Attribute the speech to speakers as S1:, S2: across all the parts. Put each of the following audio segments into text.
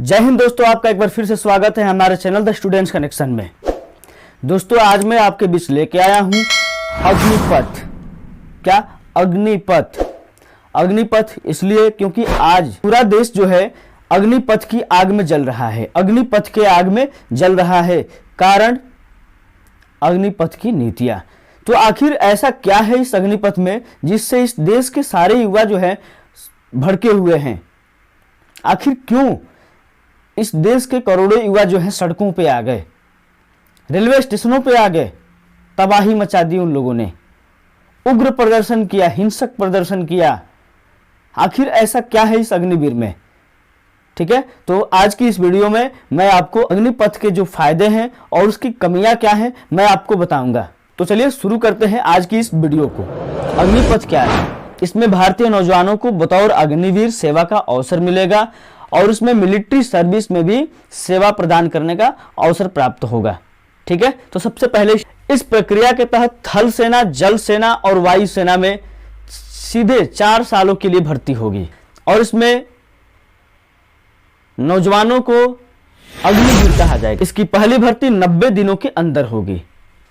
S1: जय हिंद दोस्तों, आपका एक बार फिर से स्वागत है हमारे चैनल द स्टूडेंट्स कनेक्शन में। दोस्तों आज मैं आपके बीच लेके आया हूं अग्निपथ। क्या? अग्निपथ। अग्निपथ इसलिए क्योंकि आज पूरा देश जो है अग्निपथ की आग में जल रहा है, अग्निपथ के आग में जल रहा है। कारण अग्निपथ की नीतियां। तो आखिर ऐसा क्या है इस अग्निपथ में जिससे इस देश के सारे युवा जो है भड़के हुए हैं? आखिर क्यों इस देश के करोड़ों युवा जो हैं सड़कों पे आ गए, रेलवे स्टेशनों पे आ गए, तबाही मचा दी उन लोगों ने, उग्र प्रदर्शन किया, हिंसक प्रदर्शन किया। आखिर ऐसा क्या है इस अग्निवीर में? ठीक है, तो आज की इस वीडियो में मैं आपको अग्निपथ के जो फायदे हैं और उसकी कमियां क्या हैं मैं आपको बताऊंगा। तो चलिए शुरू करते हैं आज की इस वीडियो को। अग्निपथ क्या है? इसमें भारतीय नौजवानों को बतौर अग्निवीर सेवा का अवसर मिलेगा और उसमें मिलिट्री सर्विस में भी सेवा प्रदान करने का अवसर प्राप्त होगा। ठीक है, तो सबसे पहले इस प्रक्रिया के तहत थल सेना, जल सेना और वायु सेना में सीधे 4 सालों के लिए भर्ती होगी और इसमें नौजवानों को अग्निवीर कहा जाएगा। इसकी पहली भर्ती 90 दिनों के अंदर होगी।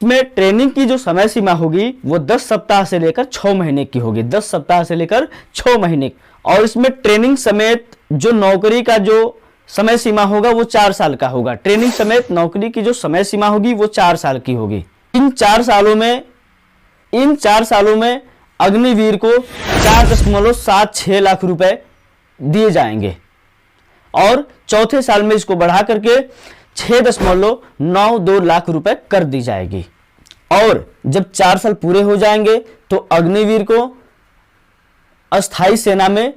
S1: इसमें ट्रेनिंग की जो समय सीमा होगी वो 10 सप्ताह से लेकर 6 महीने की होगी, 10 सप्ताह से लेकर 6 महीने। और इसमें ट्रेनिंग समेत जो नौकरी का जो समय सीमा होगा वो 4 साल का होगा। ट्रेनिंग समेत नौकरी की जो समय सीमा होगी वो 4 साल की होगी। इन 4 सालों में अग्निवीर को 4.76 लाख रुपए दिए जाएंगे और चौथे साल में इसको बढ़ा करके 6.92 लाख रुपए कर दी जाएगी। और जब 4 साल पूरे हो जाएंगे तो अग्निवीर को अस्थाई सेना में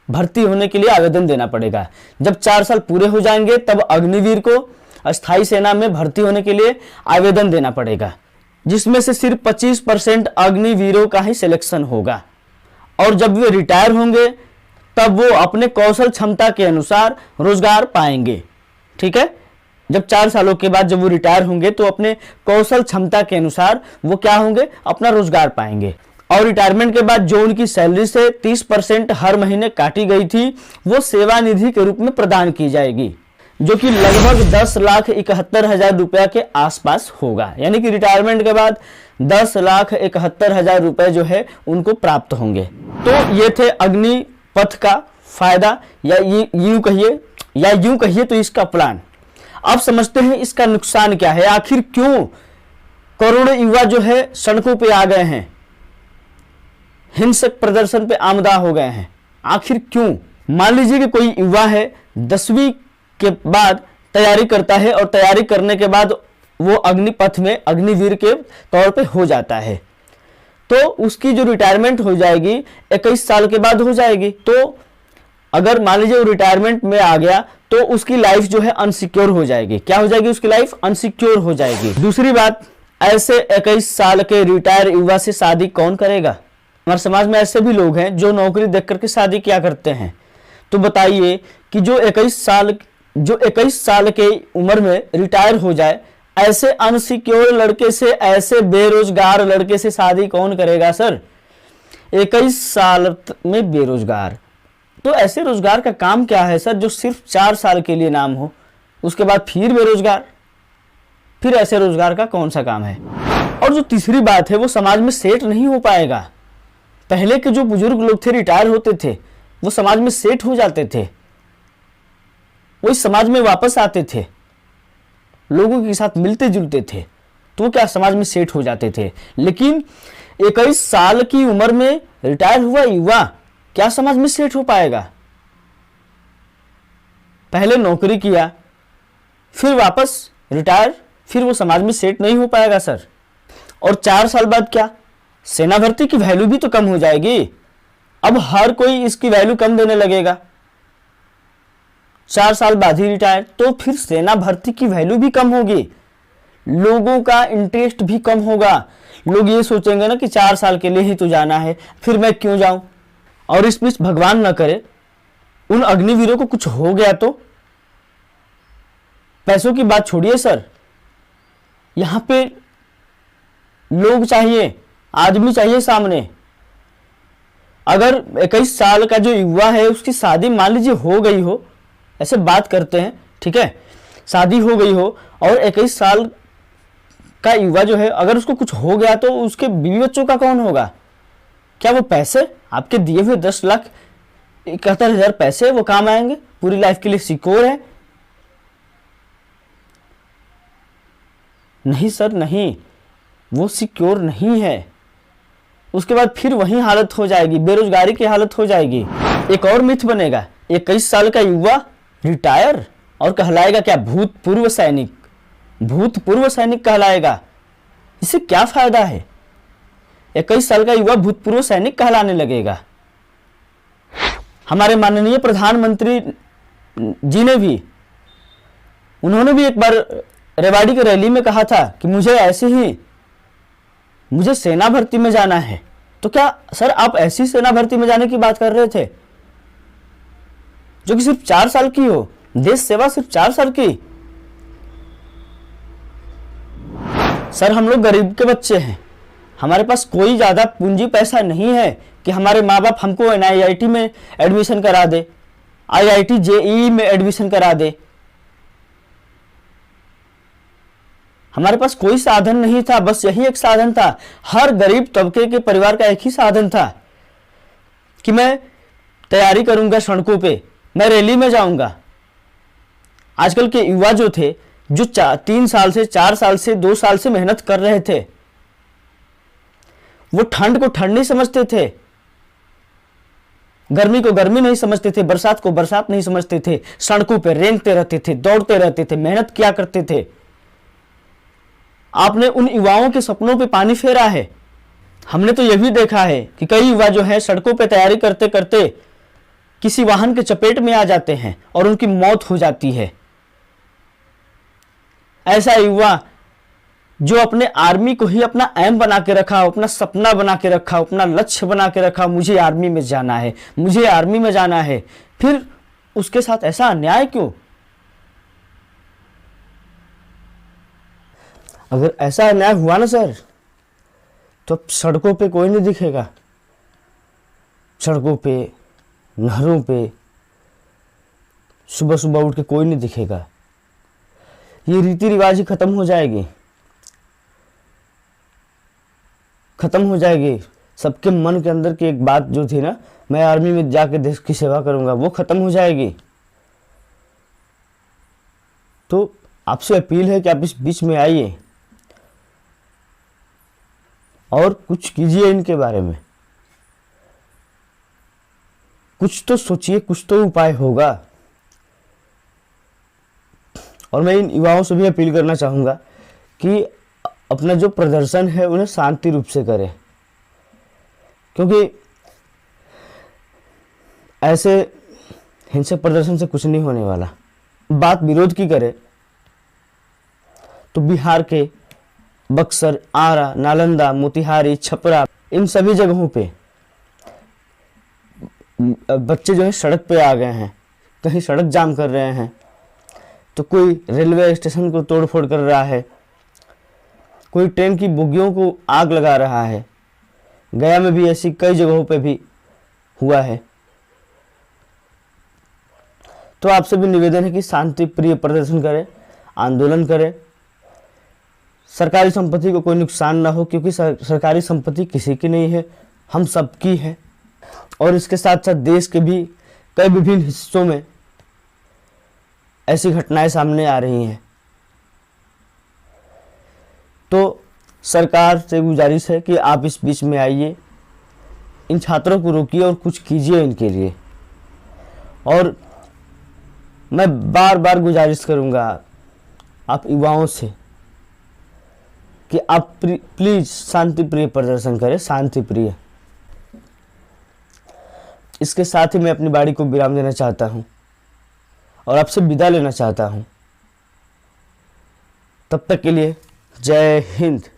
S1: भर्ती होने के लिए आवेदन देना पड़ेगा। जब 4 साल पूरे हो जाएंगे तब अग्निवीर को अस्थाई सेना में भर्ती होने के लिए आवेदन देना पड़ेगा, जिसमें से सिर्फ 25% अग्निवीरों का ही सिलेक्शन होगा। और जब वे रिटायर होंगे तब वो अपने कौशल क्षमता के अनुसार रोजगार पाएंगे। ठीक है, जब 4 सालों के बाद जब वो रिटायर होंगे तो अपने कौशल क्षमता के अनुसार वो क्या होंगे, अपना रोजगार पाएंगे। और रिटायरमेंट के बाद जो उनकी सैलरी से 30% हर महीने काटी गई थी वो सेवा निधि के रूप में प्रदान की जाएगी, जो कि लगभग 10,71,000 रुपया के आसपास होगा। यानी कि रिटायरमेंट के बाद 10,71,000 रुपए जो है उनको प्राप्त होंगे। तो ये थे अग्निपथ का फायदा, या यूं कहिए तो इसका प्लान। अब समझते हैं इसका नुकसान क्या है। आखिर क्यों करोड़ों युवा जो है सड़कों पे आ गए हैं, हिंसक प्रदर्शन पे आमदा हो गए हैं? आखिर क्यों? मान लीजिए कि कोई युवा है, 10वीं के बाद तैयारी करता है और तैयारी करने के बाद वो अग्निपथ में अग्निवीर के तौर पे हो जाता है, तो उसकी जो रिटायरमेंट हो जाएगी 21 साल के बाद हो जाएगी। तो अगर मान लीजिए वो रिटायरमेंट में आ गया तो उसकी लाइफ जो है अनसिक्योर हो जाएगी। क्या हो जाएगी? उसकी लाइफ अनसिक्योर हो जाएगी। दूसरी बात, ऐसे 21 साल के रिटायर युवा से शादी कौन करेगा? हमारे समाज में ऐसे भी लोग हैं जो नौकरी देख करके शादी क्या करते हैं। तो बताइए कि जो 21 साल के उम्र में रिटायर हो जाए, ऐसे अनसिक्योर लड़के से, ऐसे बेरोजगार लड़के से शादी कौन करेगा सर? 21 साल में बेरोजगार, तो ऐसे रोजगार का काम क्या है सर जो सिर्फ 4 साल के लिए नाम हो, उसके बाद फिर बेरोजगार? फिर ऐसे रोजगार का कौन सा काम है? और जो तीसरी बात है, वो समाज में सेट नहीं हो पाएगा। पहले के जो बुजुर्ग लोग थे, रिटायर होते थे, वो समाज में सेट हो जाते थे, वो इस समाज में वापस आते थे, लोगों के साथ मिलते जुलते थे, तो वो क्या समाज में सेट हो जाते थे। लेकिन 21 साल की उम्र में रिटायर हुआ युवा क्या समाज में सेट हो पाएगा? पहले नौकरी किया, फिर वापस रिटायर, फिर वो समाज में सेट नहीं हो पाएगा सर। और 4 साल बाद क्या? सेना भर्ती की वैल्यू भी तो कम हो जाएगी। अब हर कोई इसकी वैल्यू कम देने लगेगा। 4 साल बाद ही रिटायर, तो फिर सेना भर्ती की वैल्यू भी कम होगी, लोगों का इंटरेस्ट भी कम होगा। लोग ये सोचेंगे ना कि 4 साल के लिए ही तो जाना है, फिर मैं क्यों जाऊं? और इस बीच भगवान न करे उन अग्निवीरों को कुछ हो गया तो? पैसों की बात छोड़िए सर, यहां पे लोग चाहिए, आदमी चाहिए सामने। अगर 21 साल का जो युवा है उसकी शादी मान लीजिए हो गई हो, ऐसे बात करते हैं, ठीक है। शादी हो गई हो और 21 साल का युवा जो है, अगर उसको कुछ हो गया तो उसके बीवी बच्चों का कौन होगा? क्या वो पैसे आपके दिए हुए 10,71,000 पैसे वो काम आएंगे? पूरी लाइफ के लिए सिक्योर है? नहीं सर, नहीं, वो सिक्योर नहीं है। उसके बाद फिर वही हालत हो जाएगी, बेरोजगारी की हालत हो जाएगी। एक और मिथ बनेगा, 21 साल का युवा रिटायर और कहलाएगा क्या? भूतपूर्व सैनिक। भूतपूर्व सैनिक कहलाएगा। इससे क्या फायदा है? 21 साल का युवा भूतपूर्व सैनिक कहलाने लगेगा। हमारे माननीय प्रधानमंत्री जी ने भी, उन्होंने भी एक बार रेवाड़ी की रैली में कहा था कि मुझे सेना भर्ती में जाना है। तो क्या सर आप ऐसी सेना भर्ती में जाने की बात कर रहे थे जो कि सिर्फ 4 साल की हो? देश सेवा सिर्फ 4 साल की? सर हम लोग गरीब के बच्चे हैं, हमारे पास कोई ज्यादा पूंजी पैसा नहीं है कि हमारे माँ बाप हमको NIIT में एडमिशन करा दे, IIT JEE में एडमिशन करा दे। हमारे पास कोई साधन नहीं था, बस यही एक साधन था। हर गरीब तबके के परिवार का एक ही साधन था कि मैं तैयारी करूंगा सड़कों पे, मैं रैली में जाऊंगा। आजकल के युवा जो थे, जो 3 साल से 4 साल से 2 साल से मेहनत कर रहे थे, वो ठंड को ठंड नहीं समझते थे, गर्मी को गर्मी नहीं समझते थे, बरसात को बरसात नहीं समझते थे, सड़कों पे रेंगते रहते थे, दौड़ते रहते थे, मेहनत किया करते थे। आपने उन युवाओं के सपनों पे पानी फेरा है। हमने तो यह भी देखा है कि कई युवा जो है सड़कों पे तैयारी करते करते किसी वाहन के चपेट में आ जाते हैं और उनकी मौत हो जाती है। ऐसा युवा जो अपने आर्मी को ही अपना एम बना के रखा, अपना सपना बना के रखा, अपना लक्ष्य बना के रखा, मुझे आर्मी में जाना है, मुझे आर्मी में जाना है, फिर उसके साथ ऐसा अन्याय क्यों? अगर ऐसा अन्याय हुआ ना सर, तो अब सड़कों पे कोई नहीं दिखेगा। सड़कों पे, नहरों पे सुबह सुबह उठ के कोई नहीं दिखेगा। ये रीति रिवाज ही खत्म हो जाएगी, खत्म हो जाएगी। सबके मन के अंदर की एक बात जो थी ना, मैं आर्मी में जाके देश की सेवा करूंगा, वो खत्म हो जाएगी। तो आपसे अपील है कि आप इस बीच में आइए और कुछ कीजिए इनके बारे में, कुछ तो सोचिए, कुछ तो उपाय होगा। और मैं इन युवाओं से भी अपील करना चाहूँगा कि अपना जो प्रदर्शन है उन्हें शांति रूप से करें, क्योंकि ऐसे हिंसक प्रदर्शन से कुछ नहीं होने वाला। बात विरोध की करें तो बिहार के बक्सर, आरा, नालंदा, मोतिहारी, छपरा, इन सभी जगहों पे बच्चे जो है सड़क पे आ गए हैं, कहीं सड़क जाम कर रहे हैं, तो कोई रेलवे स्टेशन को तोड़ फोड़ कर रहा है, कोई ट्रेन की बोगियों को आग लगा रहा है। गया में भी ऐसी कई जगहों पे भी हुआ है। तो आपसे भी निवेदन है कि शांति प्रिय प्रदर्शन करें, आंदोलन करें, सरकारी संपत्ति को कोई नुकसान ना हो, क्योंकि सरकारी संपत्ति किसी की नहीं है, हम सबकी है। और इसके साथ साथ देश के भी कई विभिन्न हिस्सों में ऐसी घटनाएं सामने आ रही हैं। तो सरकार से गुजारिश है कि आप इस बीच में आइए, इन छात्रों को रोकिए और कुछ कीजिए इनके लिए। और मैं बार बार गुजारिश करूंगा आप युवाओं से कि आप प्लीज शांति प्रिय प्रदर्शन करें, शांति प्रिय। इसके साथ ही मैं अपनी बाड़ी को विराम देना चाहता हूं और आपसे विदा लेना चाहता हूं। तब तक के लिए जय हिंद।